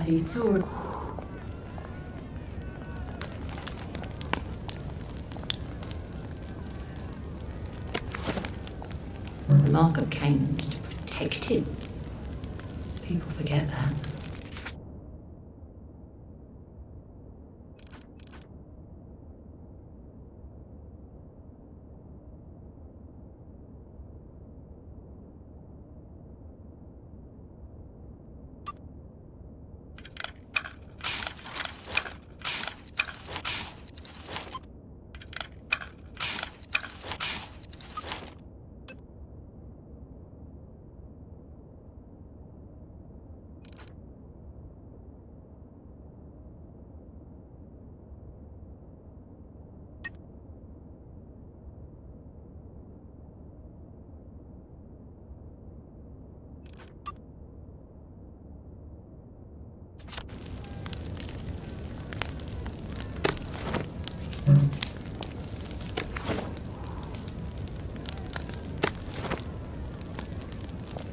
bloody tour. The mark of Cain was to protect him. People forget that.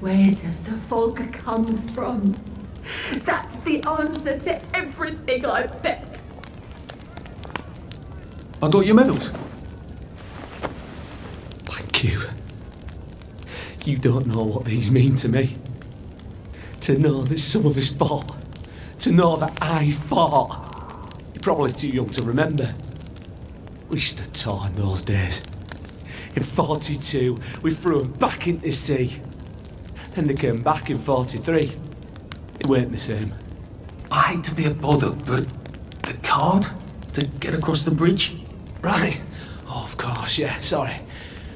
Where does the fog come from? That's the answer to everything, I bet. I got your medals. Thank you. You don't know what these mean to me. To know that some of us fought. To know that I fought. You're probably too young to remember. We stood tall in those days. In 42, we threw them back into sea. Then they came back in 43. It weren't the same. I hate to be a bother, but the card to get across the bridge? Right. Oh, of course, yeah, sorry.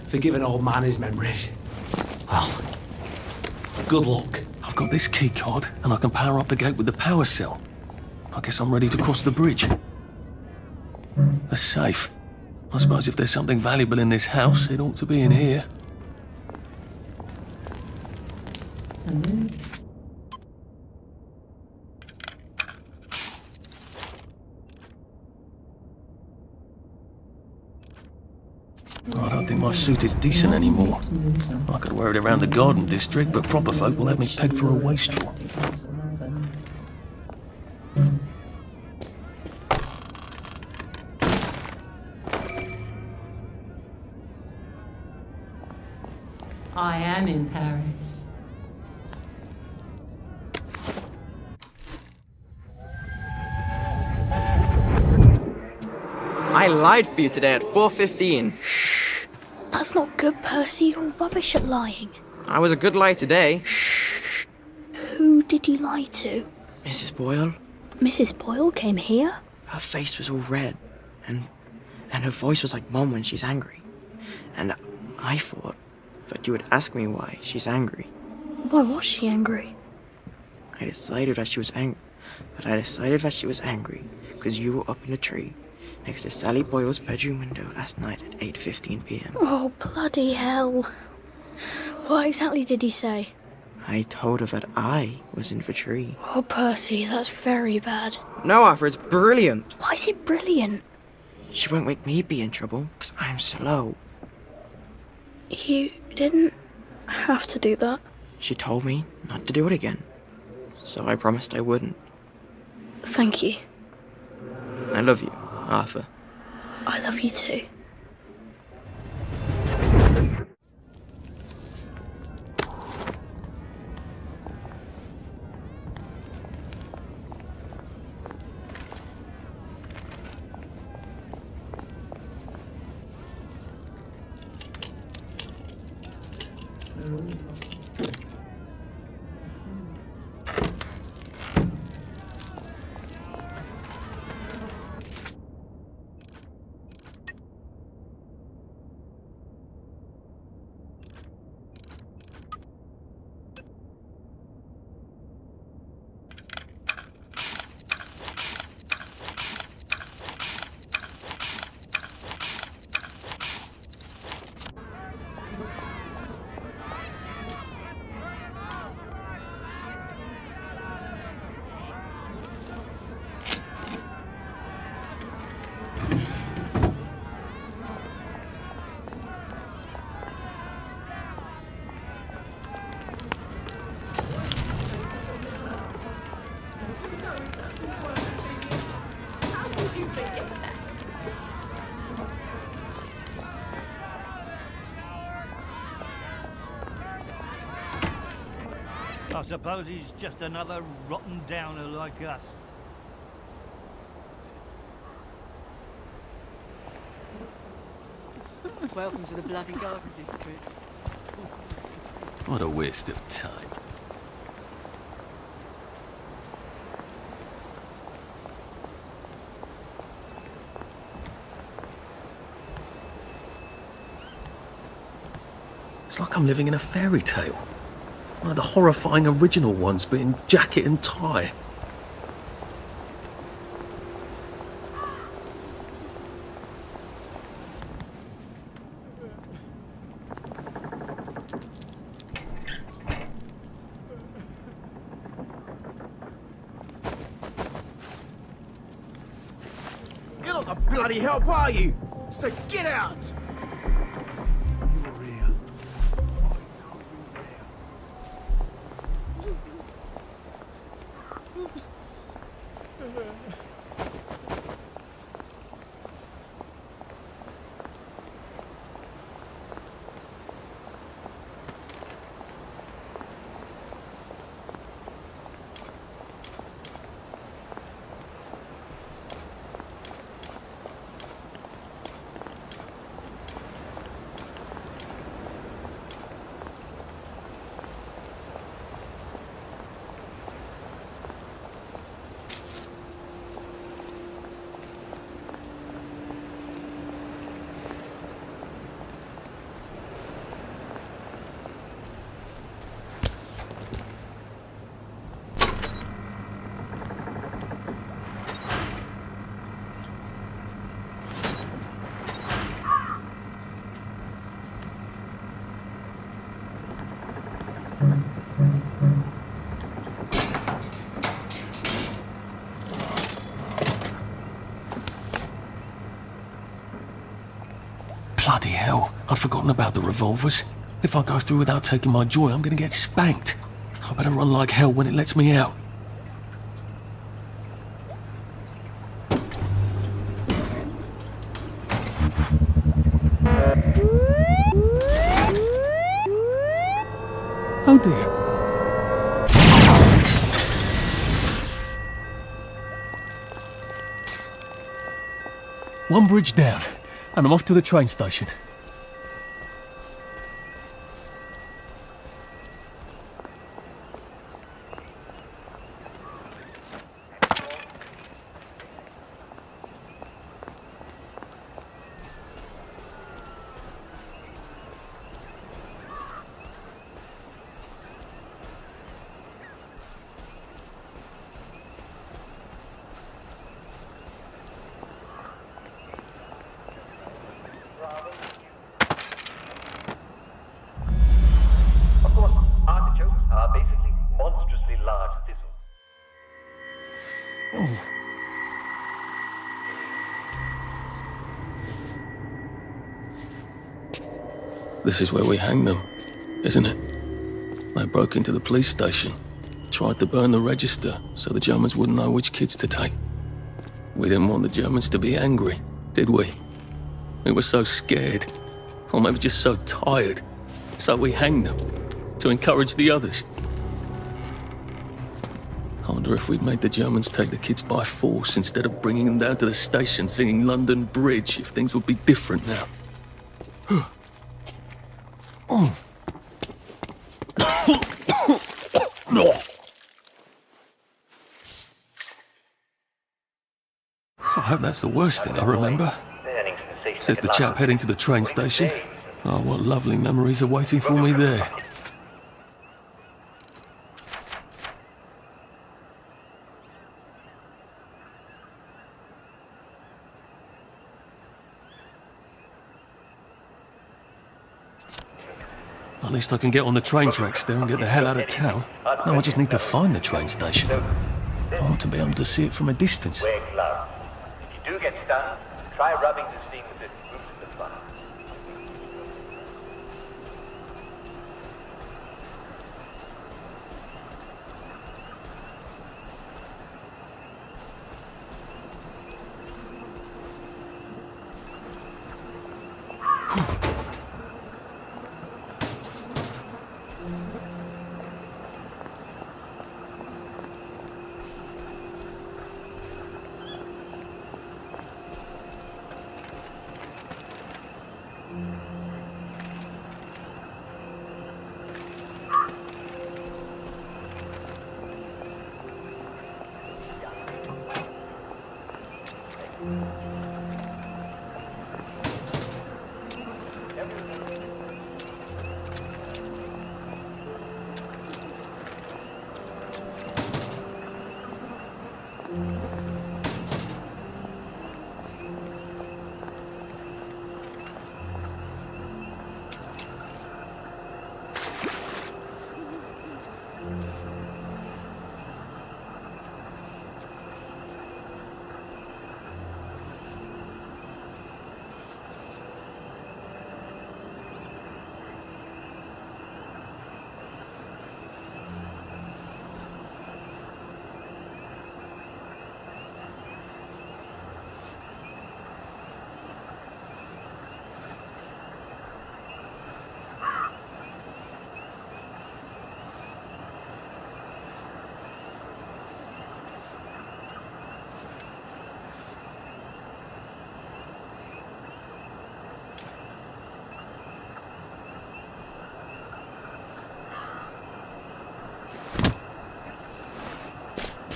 Forgive an old man his memories. Well, good luck. I've got this key card, and I can power up the gate with the power cell. I guess I'm ready to cross the bridge. A safe. I suppose if there's something valuable in this house, it ought to be in here. I don't think my suit is decent anymore. I could wear it around the garden district, but proper folk will have me pegged for a wastrel. I am in Paris. I lied for you today at 4:15. That's not good, Percy. You're rubbish at lying. I was a good lie today. Who did you lie to? Mrs. Boyle, Mrs. Boyle came here? her face was all red, and her voice was like Mom when she's angry. And I thought that you would ask me why she's angry. Why was she angry? I decided that she was angry because you were up in a tree next to Sally Boyle's bedroom window last night at 8:15 p.m. Oh, bloody hell. What exactly did he say? I told her that I was in the tree. Oh, Percy, that's very bad. No, Arthur, it's brilliant. Why is it brilliant? She won't make me be in trouble because I'm slow. You didn't have to do that. She told me not to do it again, so I promised I wouldn't. Thank you. I love you, Arthur. I love you too. I suppose he's just another rotten downer like us. Welcome to the bloody Garden District. What a waste of time. It's like I'm living in a fairy tale. One of the horrifying original ones, but in jacket and tie. You're not the bloody help, are you? So get out! You're here. Bloody hell, I'd forgotten about the revolvers. If I go through without taking my joy, I'm gonna get spanked. I better run like hell when it lets me out. Oh dear. One bridge down, and I'm off to the train station. Of course, artichokes are basically monstrously large thistles. This is where we hang them, isn't it? They broke into the police station, tried to burn the register so the Germans wouldn't know which kids to take. We didn't want the Germans to be angry, did we? We were so scared, or maybe just so tired, so we hanged them, to encourage the others. I wonder if we'd made the Germans take the kids by force instead of bringing them down to the station singing London Bridge, if things would be different now. I hope that's the worst thing I remember. Says the chap heading to the train station. Oh, what lovely memories are waiting for me there. At least I can get on the train tracks there and get the hell out of town. Now I just need to find the train station. I want to be able to see it from a distance. Wear gloves. If you do get stung, try rubbing the sting with the roots of the fire.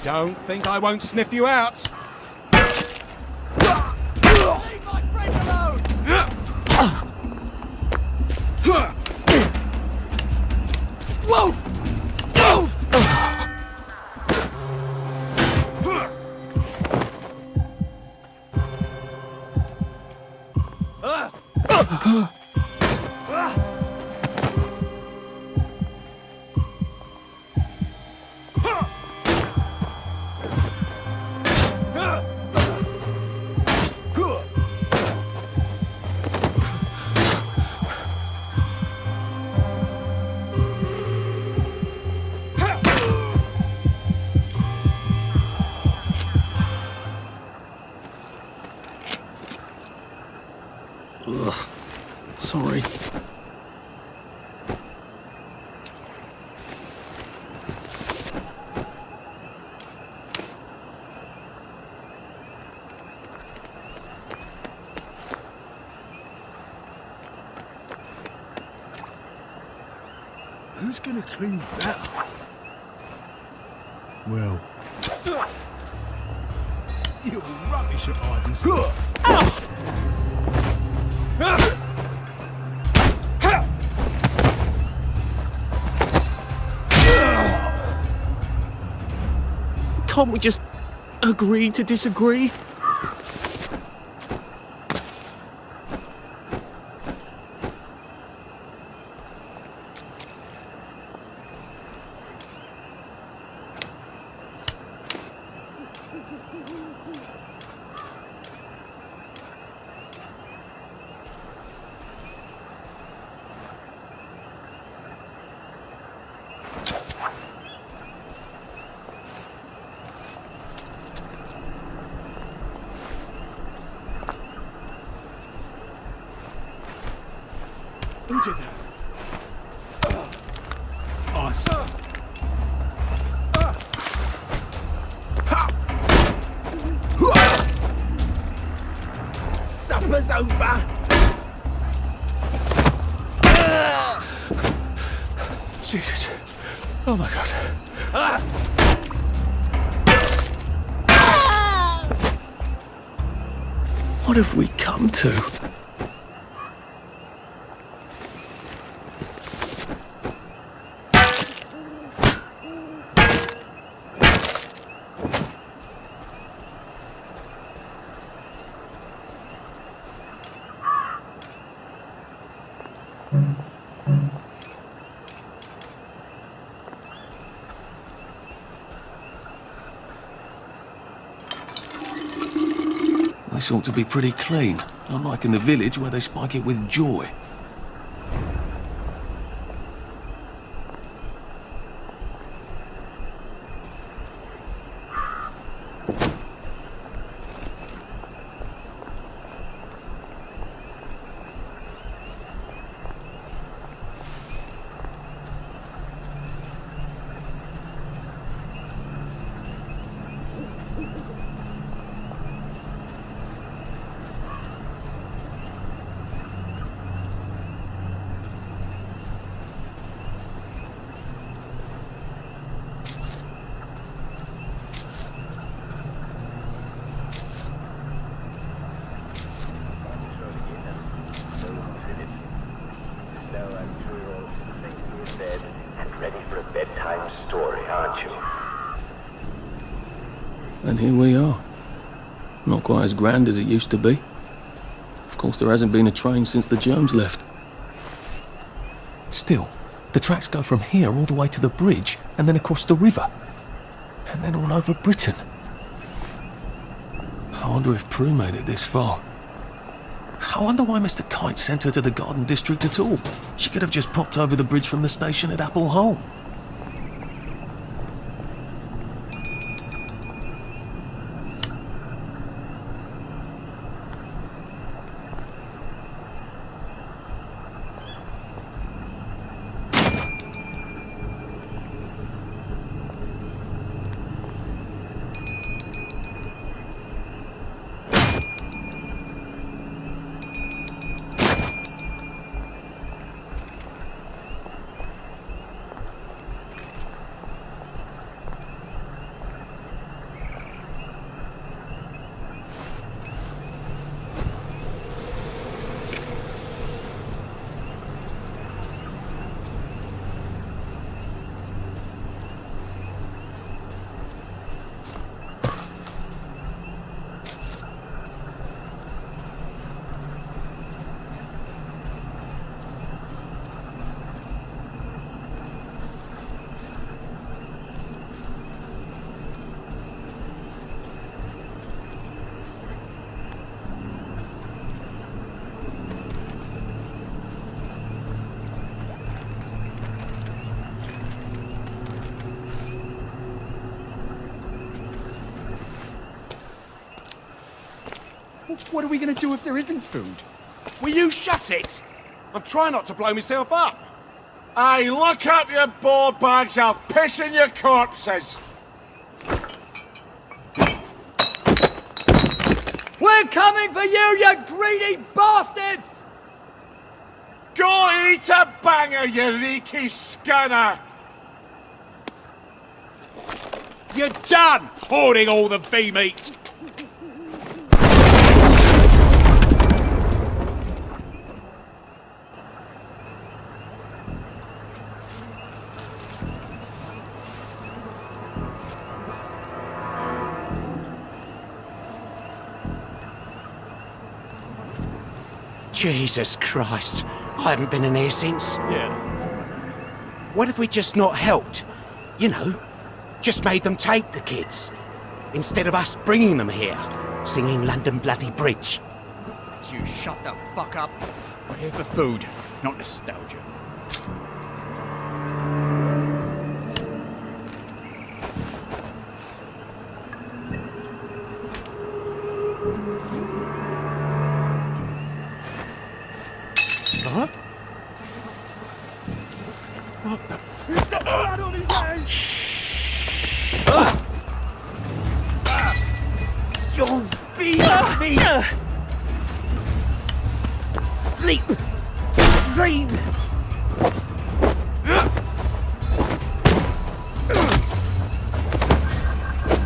Don't think I won't sniff you out. Leave my friend alone! Whoa! Ugh. Sorry. Who's gonna clean that up? Well, you're rubbish at hide and seek. Can't we just agree to disagree? Who did that? Us. Supper's over. Jesus. Oh my God. What have we come to? This ought to be pretty clean, unlike in the village where they spike it with joy. And here we are. Not quite as grand as it used to be. Of course, there hasn't been a train since the germs left. Still, the tracks go from here all the way to the bridge, and then across the river. And then all over Britain. I wonder if Prue made it this far. I wonder why Mr. Kite sent her to the Garden District at all. She could have just popped over the bridge from the station at Apple Hole. What are we going to do if there isn't food? Will you shut it? I'm trying not to blow myself up. Hey, look up your board bags, I'll piss in your corpses. We're coming for you, you greedy bastard! Go eat a banger, you leaky scunner! You're done hoarding all the V-meat. Jesus Christ, I haven't been in here since. Yeah. What if we just not helped? You know, just made them take the kids. Instead of us bringing them here, singing London Bloody Bridge. You shut the fuck up. We're here for food, not nostalgia. Huh? What the? He's got blood on his hands! You'll feed me! Sleep! Dream!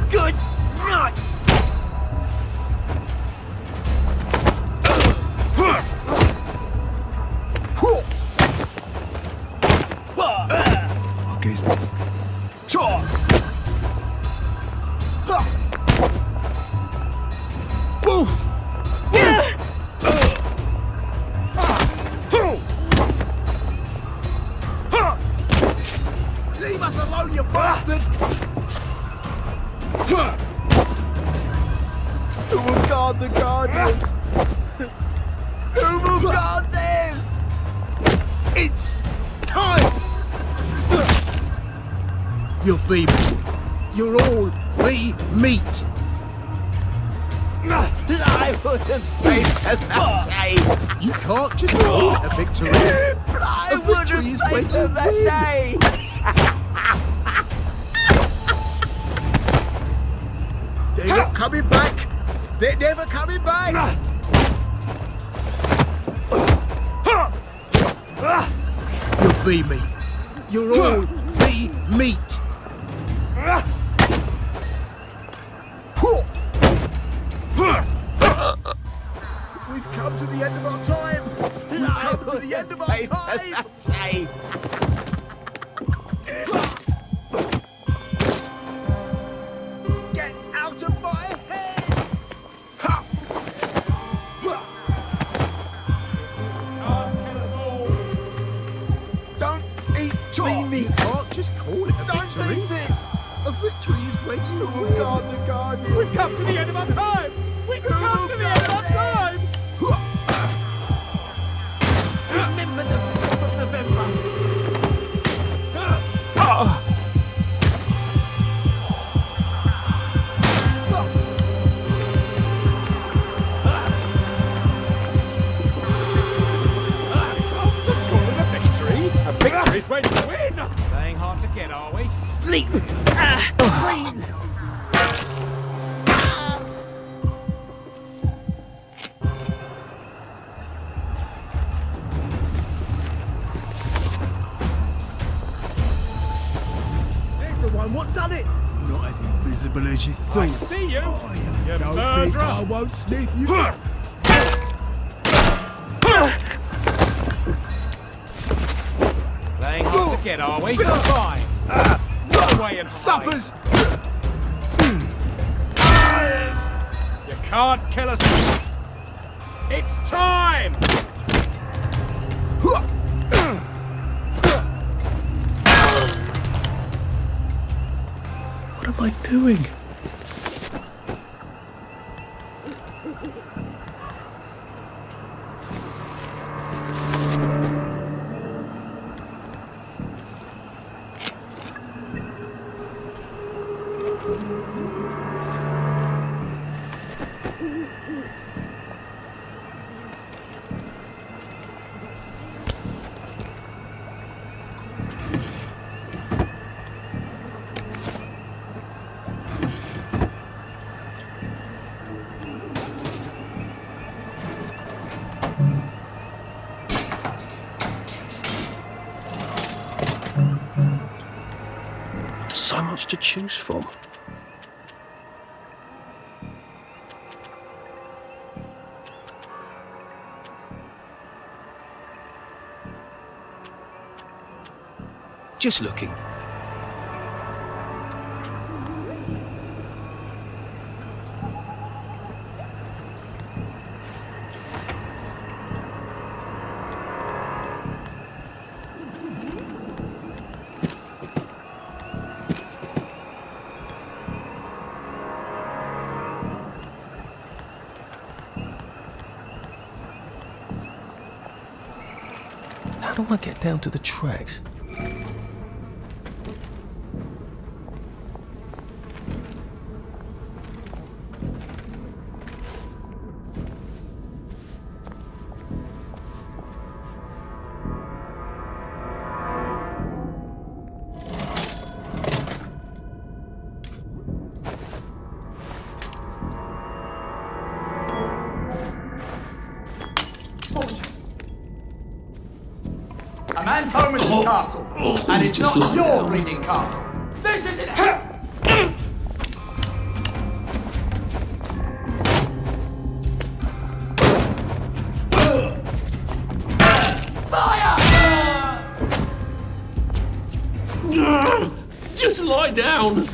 Good night! Leave us alone, you bastard! Who will guard the Guardians? Who will guard them? It's time! You're feeble. You're all meat. I would have paid them the same. You can't just call it a victory. I would have paid them the same. They're not coming back. They're never coming back. You're V-meat. You're all V-meat. We've come to the end of our time. We've come to the end of our time. Get out of trees when you will guard the guardian. We've come to the end of our time! We've come to the end of our time! Remember the 5th of November! Just call it a victory. A victory's when you win! Playing hard to get, are we? Sleep! Breathe! What done it? Not as invisible as you thought. I see you. Oh, you don't think I won't sniff you? Playing hard to get, are we? Fine. Run away and suppers. You can't kill us. It's time. What am I doing? So much to choose from. Just looking. How do I get down to the tracks? A man's home is his castle, and it's not your reading castle. This isn't hell! Fire! Just lie down!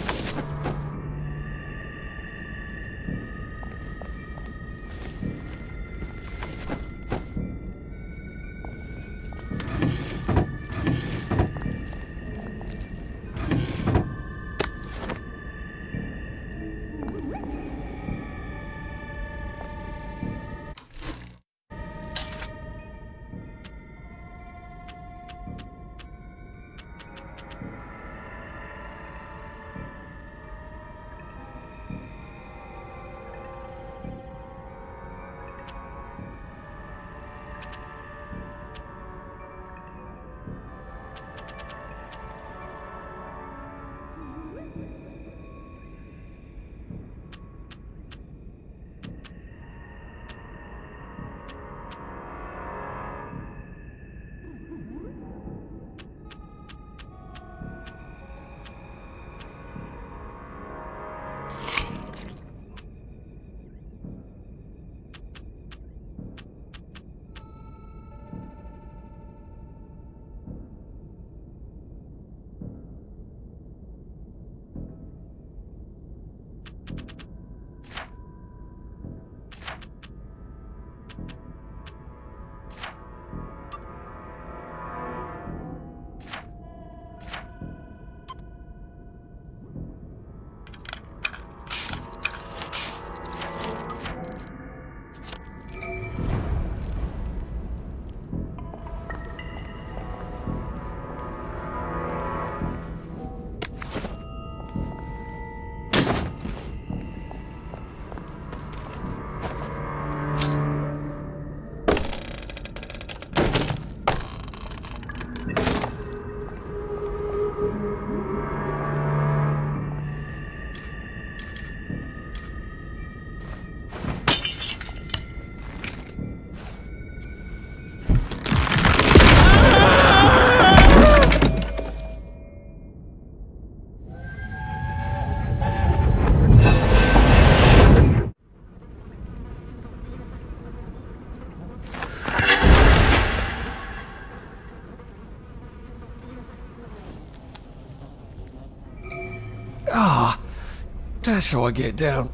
That's how I get down.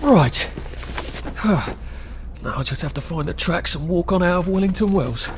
Right. Now I just have to find the tracks and walk on out of Wellington Wells.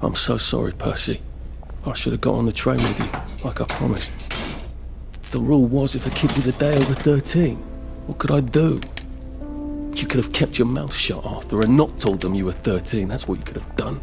I'm so sorry, Percy. I should have got on the train with you, like I promised. The rule was if a kid was a day over 13, what could I do? You could have kept your mouth shut, Arthur, and not told them you were 13. That's what you could have done.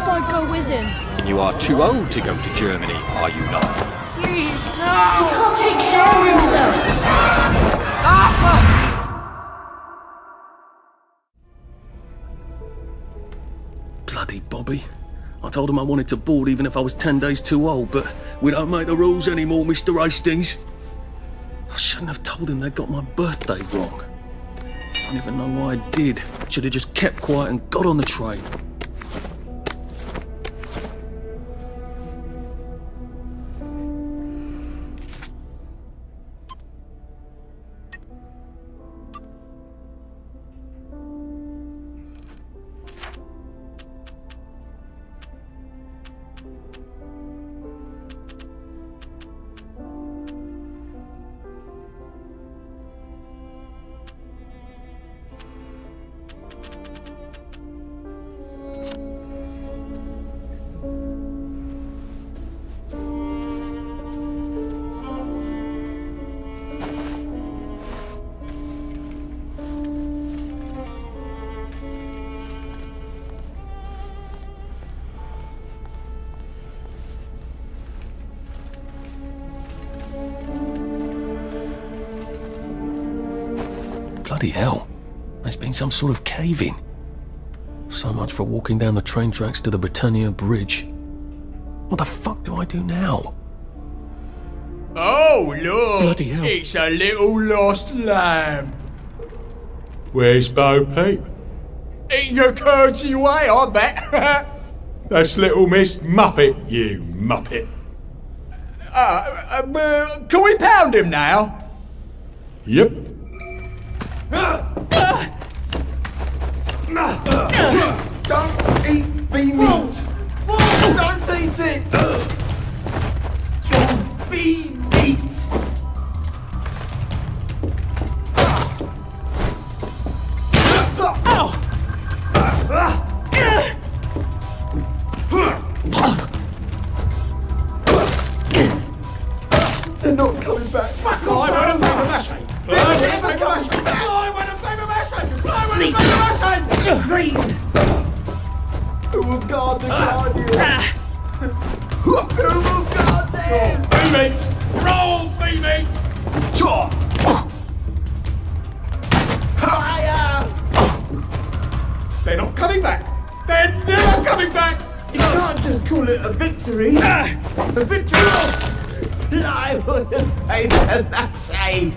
I'd go with him. And you are too old to go to Germany, are you not? Please, no! He can't take care of himself. Bloody Bobby. I told him I wanted to board even if I was 10 days too old, but we don't make the rules anymore, Mr. Hastings. I shouldn't have told him they got my birthday wrong. I don't even know why I did. Should have just kept quiet and got on the train. Bloody hell. There's been some sort of cave-in. So much for walking down the train tracks to the Britannia Bridge. What the fuck do I do now? Oh, look! Bloody hell. It's a little lost lamb. Where's Bo Peep? Eating her curdsy way, I bet. That's little Miss Muppet, you muppet. Can we pound him now? Yep. Don't eat the meat! Wolf! Don't eat it! You'll feed meat! They're not coming back. Fuck off! I want a paper mache! They're never coming back! I want a paper mache! I want a paper mache! Dream! Who will guard the guardians? Who will guard them? B-meat! Roll B-meat! Sure! Fire! They're not coming back! They're never coming back! You can't just call it a victory. A victory! Plywood and paper mache!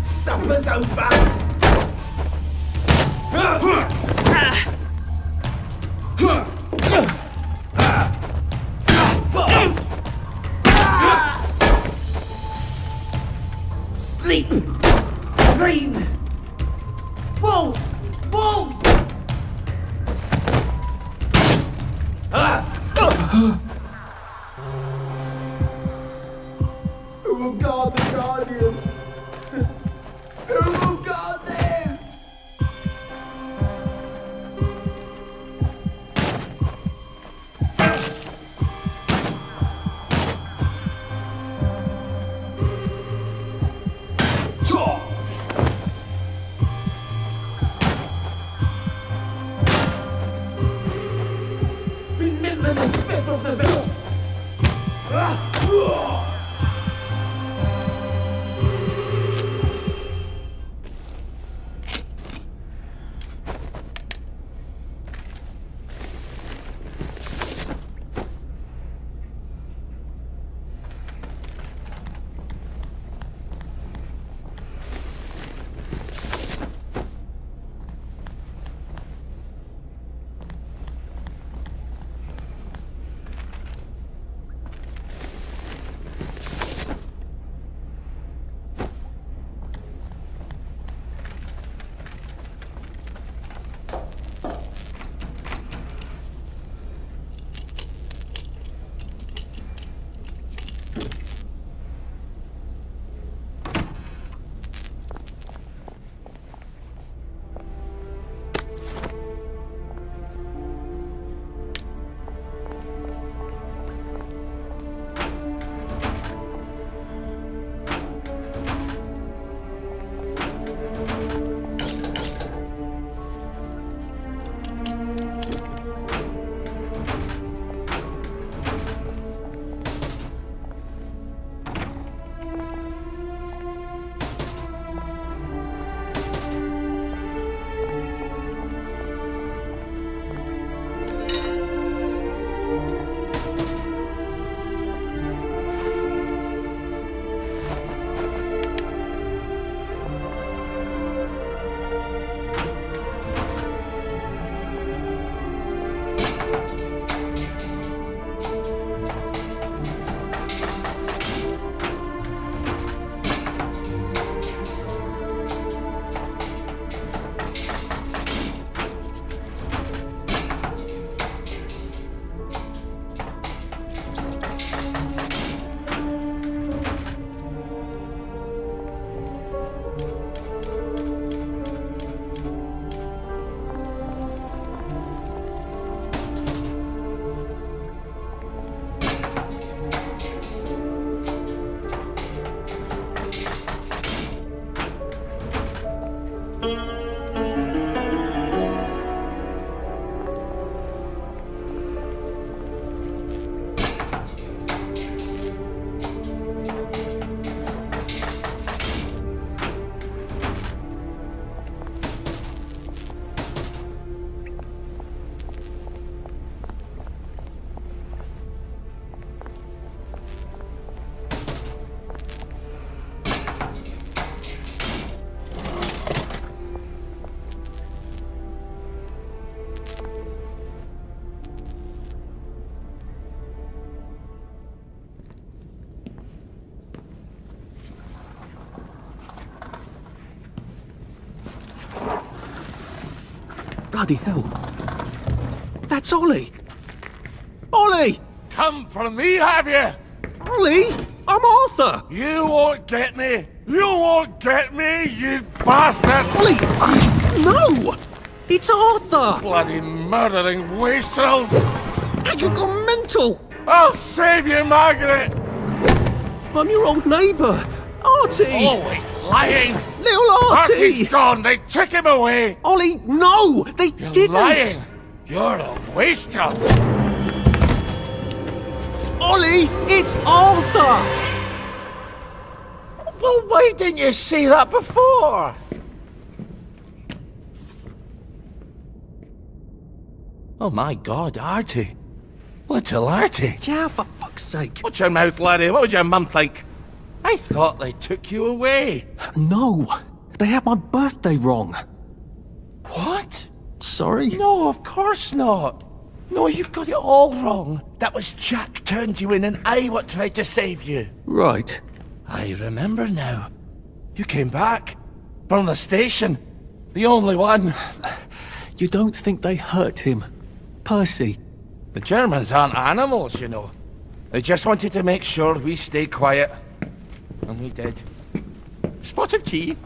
Supper's over! Sleep! Dream! Wolf! Wolf! Who will guard the guardians? Who will guard them? Remember the fifth of the bill! Bloody hell. That's Ollie. Ollie! Come for me, have you? Ollie! I'm Arthur! You won't get me! You won't get me, you bastards! Ollie! No! It's Arthur! Bloody murdering wastrels! You've gone mental! I'll save you, Margaret! I'm your old neighbour, Artie! Always lying! Little Artie! Artie's gone, they took him away! Ollie, no! They You're didn't! lying! You're a wastrel! Ollie, it's Arthur! Well, why didn't you say that before? Oh my God, Artie. Little Artie. Yeah, for fuck's sake. Watch your mouth, laddie. What would your mum think? I thought they took you away. No, they had my birthday wrong. What? Sorry? No, of course not. No, you've got it all wrong. That was Jack turned you in and I what tried to save you. Right. I remember now. You came back. From the station. The only one. You don't think they hurt him? Percy? The Germans aren't animals, you know. They just wanted to make sure we stay quiet. And we did. Spot of tea?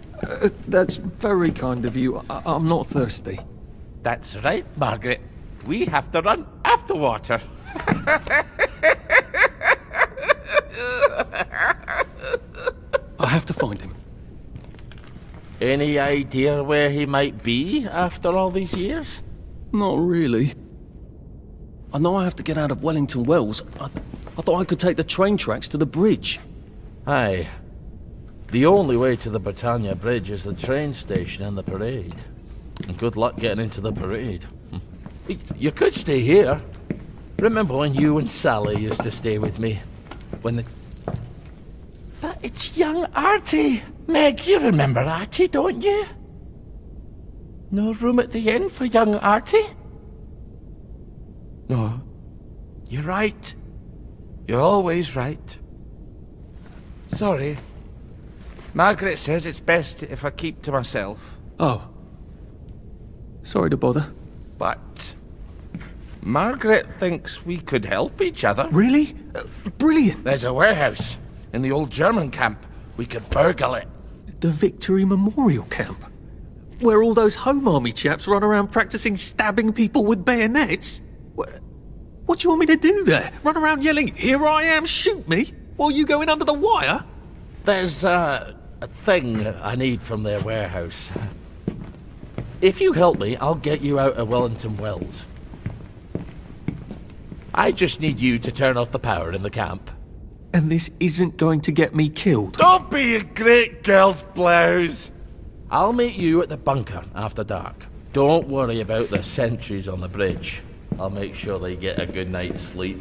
That's very kind of you. I'm not thirsty. That's right, Margaret. We have to run after water. I have to find him. Any idea where he might be after all these years? Not really. I know I have to get out of Wellington Wells. I thought I could take the train tracks to the bridge. Aye. The only way to the Britannia Bridge is the train station and the parade. And good luck getting into the parade. You could stay here. Remember when you and Sally used to stay with me? When the... But it's young Artie. Meg, you remember Artie, don't you? No room at the inn for young Artie? No. You're right. You're always right. Sorry. Margaret says it's best if I keep to myself. Oh. Sorry to bother. But Margaret thinks we could help each other. Really? Brilliant. There's a warehouse in the old German camp. We could burgle it. The Victory Memorial Camp? Where all those Home Army chaps run around practicing stabbing people with bayonets? What do you want me to do there? Run around yelling, "Here I am, shoot me," while you go in under the wire? There's a thing I need from their warehouse. If you help me, I'll get you out of Wellington Wells. I just need you to turn off the power in the camp. And this isn't going to get me killed. Don't be a great girl's blouse. I'll meet you at the bunker after dark. Don't worry about the sentries on the bridge. I'll make sure they get a good night's sleep.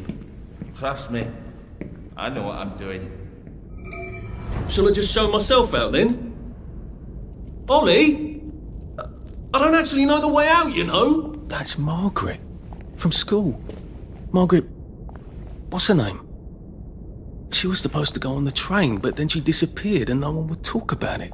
Trust me, I know what I'm doing. Shall I just show myself out then? Ollie? I don't actually know the way out, you know. That's Margaret. From school. Margaret... what's her name? She was supposed to go on the train, but then she disappeared and no one would talk about it.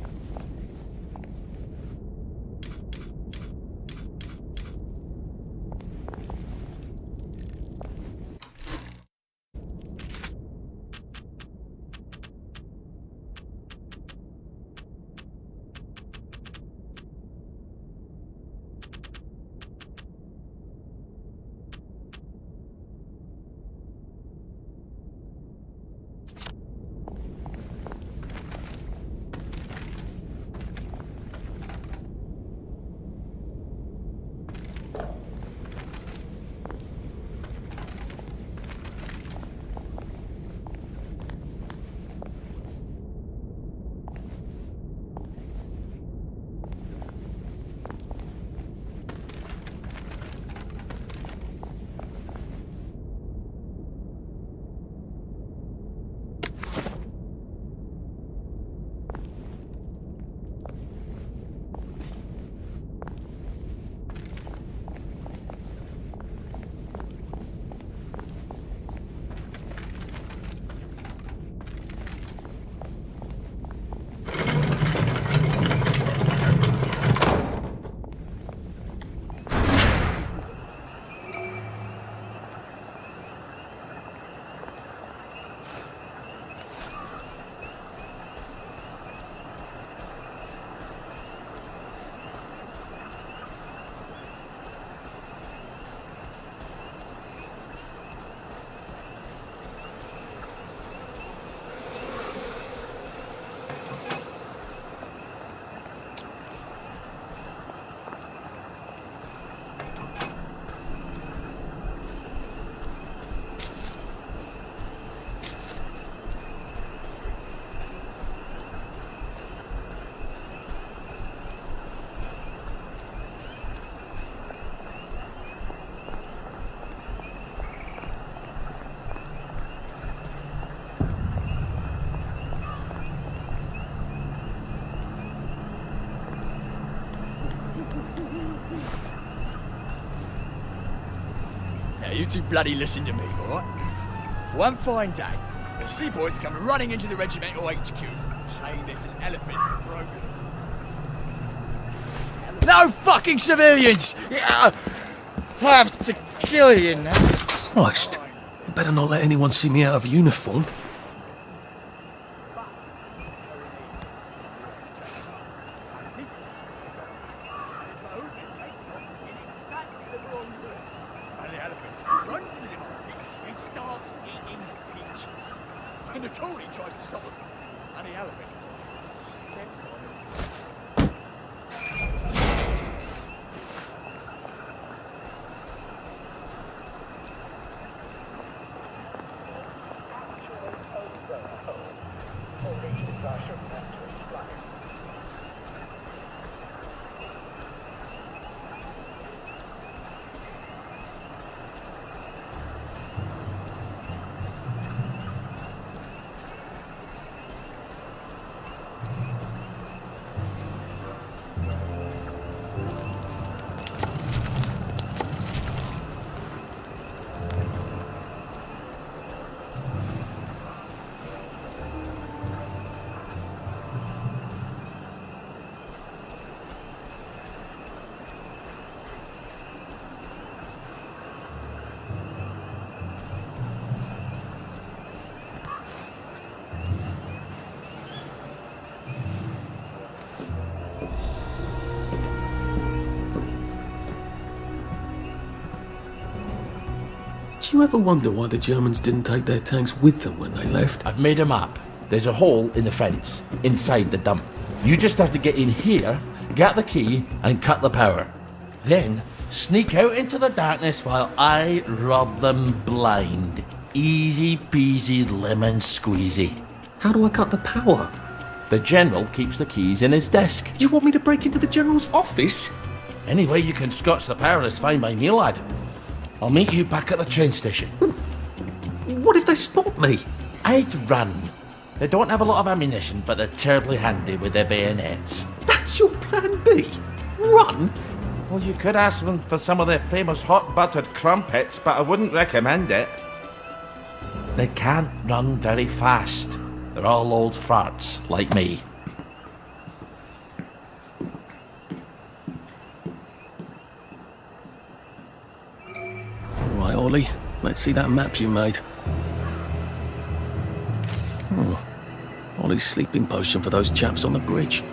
you two bloody listen to me, alright? One fine day, the seaboys come running into the regimental HQ, saying there's an elephant broken. No fucking civilians! Yeah, I have to kill you now. Christ. You better not let anyone see me out of uniform. And the Coney tries to stop him. And the elephant. Do you ever wonder why the Germans didn't take their tanks with them when they left? I've made a map. There's a hole in the fence, inside the dump. You just have to get in here, get the key, and cut the power. Then, sneak out into the darkness while I rob them blind. Easy peasy lemon squeezy. How do I cut the power? The General keeps the keys in his desk. You want me to break into the General's office? Any way you can scotch the power is fine by me, lad. I'll meet you back at the train station. What if they spot me? I'd run. They don't have a lot of ammunition, but they're terribly handy with their bayonets. That's your plan B? Run? Well, you could ask them for some of their famous hot buttered crumpets, but I wouldn't recommend it. They can't run very fast. They're all old farts, like me. Right, Ollie, let's see that map you made. Ollie's sleeping potion for those chaps on the bridge.